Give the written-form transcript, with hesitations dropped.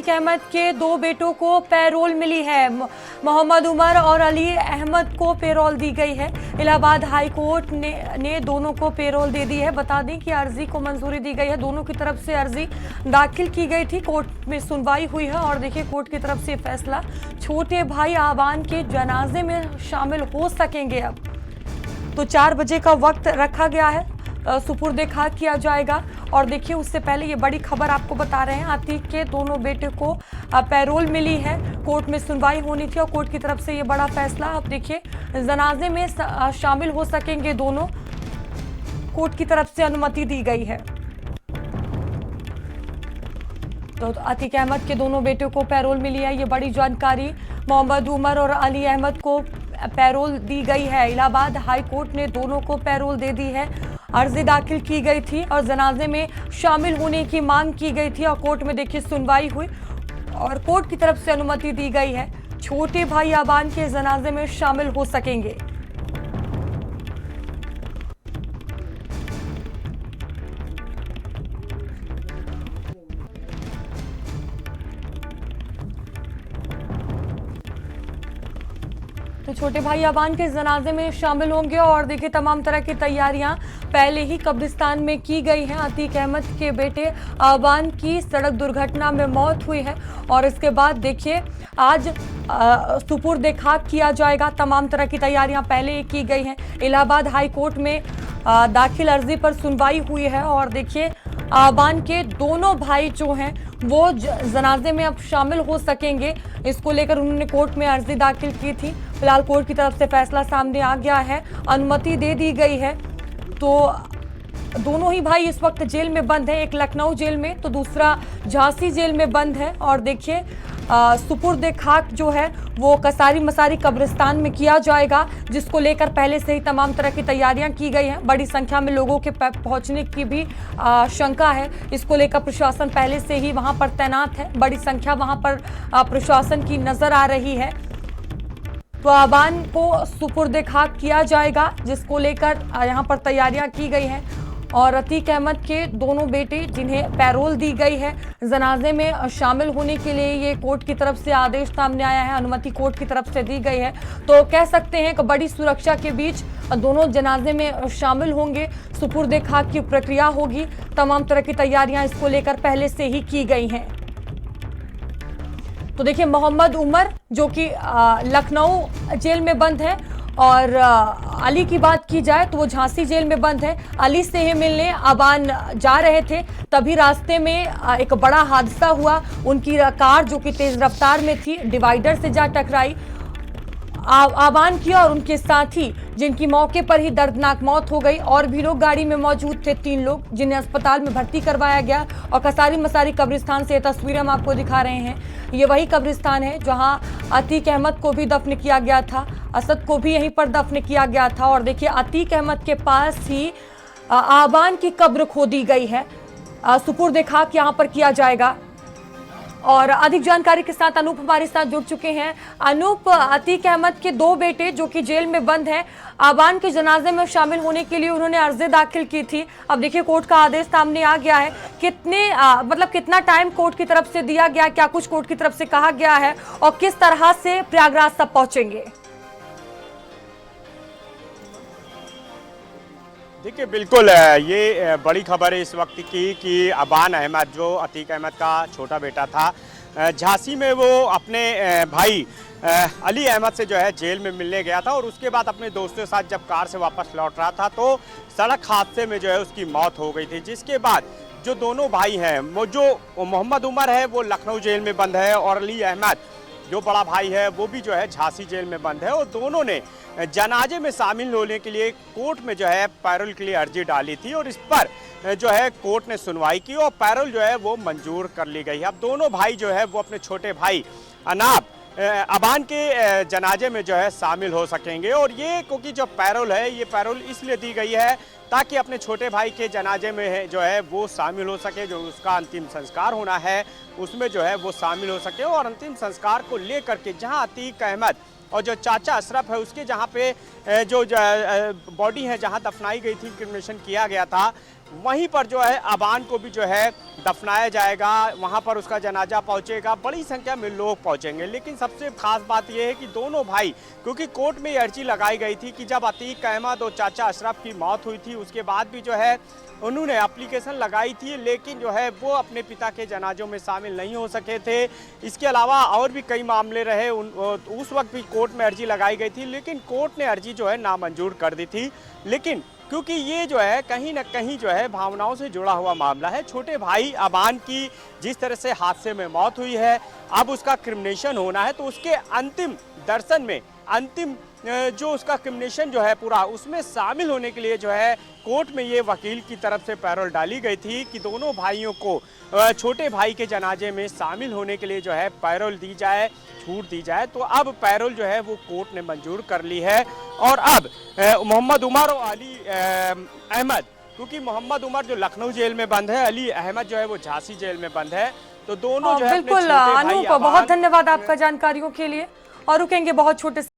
अतीक अहमद के दो बेटों को पैरोल मिली है। मोहम्मद उमर और अली अहमद को पैरोल दी गई है। इलाहाबाद हाई कोर्ट ने दोनों को पैरोल दे दी है। बता दें कि अर्जी को मंजूरी दी गई है। दोनों की तरफ से अर्जी दाखिल की गई थी, कोर्ट में सुनवाई हुई है और देखिए कोर्ट की तरफ से फैसला, छोटे भाई आबान के जनाजे में शामिल हो सकेंगे। अब तो 4 बजे का वक्त रखा गया है, सुपुर्द खाक किया जाएगा। और देखिए उससे पहले ये बड़ी खबर आपको बता रहे हैं, अतीक के दोनों बेटे को पैरोल मिली है। कोर्ट में सुनवाई होनी थी और कोर्ट की तरफ से ये बड़ा फैसला। अब देखिए जनाजे में शामिल हो सकेंगे दोनों, कोर्ट की तरफ से अनुमति दी गई है। तो अतीक अहमद के दोनों बेटों को पैरोल मिली है, ये बड़ी जानकारी। मोहम्मद उमर और अली अहमद को पैरोल दी गई है। इलाहाबाद हाई कोर्ट ने दोनों को पैरोल दे दी है। अर्जी दाखिल की गई थी और जनाजे में शामिल होने की मांग की गई थी और कोर्ट में देखिए सुनवाई हुई और कोर्ट की तरफ से अनुमति दी गई है। छोटे भाई आबान के जनाजे में शामिल हो सकेंगे। तो छोटे भाई आबान के जनाजे में शामिल होंगे और देखिए तमाम तरह की तैयारियां पहले ही कब्रिस्तान में की गई हैं। अतीक अहमद के बेटे आबान की सड़क दुर्घटना में मौत हुई है और इसके बाद देखिए आज सुपुर्द खाक किया जाएगा। तमाम तरह की तैयारियां पहले ही की गई हैं। इलाहाबाद हाई कोर्ट में दाखिल अर्जी पर सुनवाई हुई है और देखिए आबान के दोनों भाई जो हैं वो जनाजे में अब शामिल हो सकेंगे। इसको लेकर उन्होंने कोर्ट में अर्जी दाखिल की थी। फिलहाल कोर्ट की तरफ से फैसला सामने आ गया है, अनुमति दे दी गई है। तो दोनों ही भाई इस वक्त जेल में बंद है, एक लखनऊ जेल में तो दूसरा झांसी जेल में बंद है। और देखिए सुपुर्द खाक जो है वो कसारी मसारी कब्रिस्तान में किया जाएगा, जिसको लेकर पहले से ही तमाम तरह की तैयारियां की गई हैं। बड़ी संख्या में लोगों के पहुंचने की भी शंका है। इसको लेकर प्रशासन पहले से ही वहां पर तैनात है। बड़ी संख्या वहां पर प्रशासन की नजर आ रही है। तो आबान को सुपुर्द खाक किया जाएगा, जिसको लेकर यहाँ पर तैयारियां की गई हैं। और अतीक अहमद के दोनों बेटे जिन्हें पैरोल दी गई है, जनाजे में शामिल होने के लिए ये कोर्ट की तरफ से आदेश सामने आया है, अनुमति कोर्ट की तरफ से दी गई है। तो कह सकते हैं कि बड़ी सुरक्षा के बीच दोनों जनाजे में शामिल होंगे। सुपुर्द खाक की प्रक्रिया होगी। तमाम तरह की तैयारियां इसको लेकर पहले से ही की गई हैं। तो देखिए मोहम्मद उमर जो कि लखनऊ जेल में बंद है और अली की बात की जाए तो वो झांसी जेल में बंद है। अली से ही मिलने आबान जा रहे थे, तभी रास्ते में एक बड़ा हादसा हुआ। उनकी कार जो कि तेज रफ्तार में थी डिवाइडर से जा टकराई। आबान की और उनके साथी जिनकी मौके पर ही दर्दनाक मौत हो गई। और भी लोग गाड़ी में मौजूद थे, 3 लोग जिन्हें अस्पताल में भर्ती करवाया गया। और कसारी मसारी कब्रिस्तान से ये तस्वीरें हम आपको दिखा रहे हैं। ये वही कब्रिस्तान है जहां अतीक अहमद को भी दफन किया गया था, असद को भी यहीं पर दफन किया गया था। और देखिए अतीक अहमद के पास ही आबान की कब्र खोदी गई है। सुपुर्द खाक यहाँ पर किया जाएगा। और अधिक जानकारी के साथ अनूप हमारे साथ जुड़ चुके हैं। अनूप, अतीक अहमद के 2 बेटे जो कि जेल में बंद हैं, आबान के जनाजे में शामिल होने के लिए उन्होंने अर्जी दाखिल की थी। अब देखिए कोर्ट का आदेश सामने आ गया है। कितना टाइम कोर्ट की तरफ से दिया गया, क्या कुछ कोर्ट की तरफ से कहा गया है और किस तरह से प्रयागराज तक पहुंचेंगे? देखिए बिल्कुल ये बड़ी खबर है इस वक्त की कि आबान अहमद जो अतीक अहमद का छोटा बेटा था, झांसी में वो अपने भाई अली अहमद से जो है जेल में मिलने गया था और उसके बाद अपने दोस्तों के साथ जब कार से वापस लौट रहा था तो सड़क हादसे में जो है उसकी मौत हो गई थी। जिसके बाद जो दोनों भाई हैं, वो जो मोहम्मद उमर है वो लखनऊ जेल में बंद है और अली अहमद जो बड़ा भाई है वो भी जो है झांसी जेल में बंद है। और दोनों ने जनाजे में शामिल होने के लिए कोर्ट में जो है पैरोल के लिए अर्जी डाली थी और इस पर जो है कोर्ट ने सुनवाई की और पैरोल जो है वो मंजूर कर ली गई है। अब दोनों भाई जो है वो अपने छोटे भाई आबान के जनाजे में जो है शामिल हो सकेंगे। और ये क्योंकि जो पैरोल है ये पैरोल इसलिए दी गई है ताकि अपने छोटे भाई के जनाजे में जो है वो शामिल हो सके, जो उसका अंतिम संस्कार होना है उसमें जो है वो शामिल हो सके। और अंतिम संस्कार को लेकर के जहां अतीक अहमद और जो चाचा अशरफ है उसके जहां पे जो बॉडी है जहां दफनाई गई थी, क्रिमेशन किया गया था, वहीं पर जो है अबान को भी जो है दफनाया जाएगा, वहां पर उसका जनाजा पहुंचेगा, बड़ी संख्या में लोग पहुंचेंगे। लेकिन सबसे खास बात यह है कि दोनों भाई, क्योंकि कोर्ट में ये अर्जी लगाई गई थी कि जब अतीक अहमद और चाचा अशरफ की मौत हुई थी उसके बाद भी जो है उन्होंने एप्लीकेशन लगाई थी, लेकिन जो है वो अपने पिता के जनाजों में शामिल नहीं हो सके थे। इसके अलावा और भी कई मामले रहे, उस वक्त भी कोर्ट में अर्जी लगाई गई थी, लेकिन कोर्ट ने अर्जी जो है नामंजूर कर दी थी। लेकिन क्योंकि ये जो है कहीं ना कहीं जो है भावनाओं से जुड़ा हुआ मामला है, छोटे भाई अबान की जिस तरह से हादसे में मौत हुई है, अब उसका क्रिमिनेशन होना है, तो उसके अंतिम दर्शन में, अंतिम जो उसका क्रिमिनेशन जो है पूरा, उसमें शामिल होने के लिए जो है कोर्ट में ये वकील की तरफ से पैरोल डाली गई थी कि दोनों भाइयों को छोटे भाई के जनाजे में शामिल होने के लिए जो है पैरोल दी जाए, छूट दी जाए। तो अब पैरोल जो है वो कोर्ट ने मंजूर कर ली है। और अब मोहम्मद उमर और अली अहमद, क्योंकि मोहम्मद उमर जो लखनऊ जेल में बंद है, अली अहमद जो है वो झांसी जेल में बंद है, तो दोनों जो है बिल्कुल अनूप, बहुत धन्यवाद आपका जानकारियों के लिए। और रुकेंगे बहुत छोटे